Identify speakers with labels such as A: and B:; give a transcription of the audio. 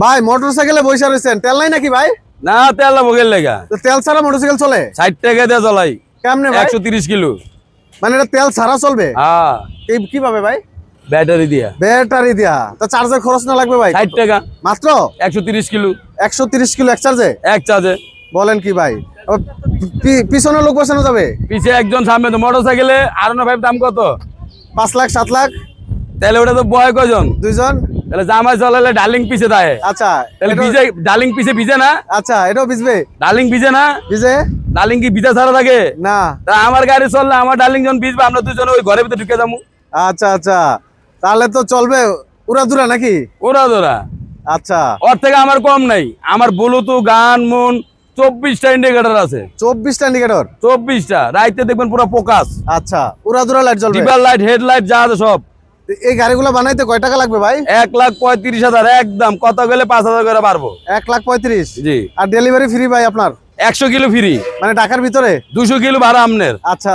A: ভাই মোটরসাইকেলে বসে রয়েছেন, তেল নাই নাকি ভাই?
B: না তেল না ভোগের লেগা।
A: তো তেল ছাড়া মোটরসাইকেল চলে?
B: 60 টাকা দিয়ে চলাই।
A: কেমনে ভাই?
B: 130 কিলো।
A: মানে এটা তেল ছাড়া চলবে?
B: হ্যাঁ
A: কিভাবে ভাই?
B: ব্যাটারি দিয়া।
A: ব্যাটারি দিয়া? তো চার্জার খরচ না লাগবে ভাই?
B: 60 টাকা
A: মাত্র
B: 130 কিলো।
A: 130 কিলো এক চার্জে?
B: এক চার্জে।
A: বলেন কি ভাই? পিছনে লোক বসানো যাবে?
B: পিছে একজন, সামনে তো। মোটরসাইকেলে R15 দাম কত?
A: 5 লাখ 7 লাখ?
B: তাহলে ওটা তো বয় কয়জন?
A: দুইজন?
B: তাহলে জামাই চালালে ডার্লিং পিছে দেয়।
A: আচ্ছা
B: তাহলে
A: এটাও-
B: ভিজে, ডার্লিং পিছে ভিজে না?
A: আচ্ছা এটাও ভিজবে?
B: ডার্লিং ভিজে না?
A: ভিজে
B: ডার্লিং কি ভিজা ছাড়া থাকে?
A: না।
B: তা আমার গাড়ি চললে আমার ডার্লিং যখন ভিজবে, আমরা দুজনে ওই ঘরের ভিতরে ঢুকে যাবো।
A: আচ্ছা আচ্ছা, তাহলে তো চলবে উড়াধুরা নাকি?
B: ওরা ধরা
A: আচ্ছা
B: ওর থেকে আমার কম নাই। আমার ব্লুটুথ, গান, মন 24টা ইন্ডিকেটর আছে।
A: 24টা ইন্ডিকেটর?
B: 24টা। রাইতে দেখবেন পুরো ফোকাস।
A: আচ্ছা উড়াধুরা লাইট জ্বলবে?
B: ডিপার লাইট, হেডলাইট যা আছে সব।
A: এই গাড়িগুলো বানাইতে কয় টাকা লাগবে ভাই?
B: 1,35,000 একদম। কত গেলে 5,000 করে পারবো।
A: 1,35,000?
B: জি।
A: আর ডেলিভারি ফ্রি ভাই আপনার?
B: 100 কিলো ফ্রি।
A: মানে ঢাকার ভিতরে?
B: 200 কিলো ভাড়া আমনের।
A: আচ্ছা।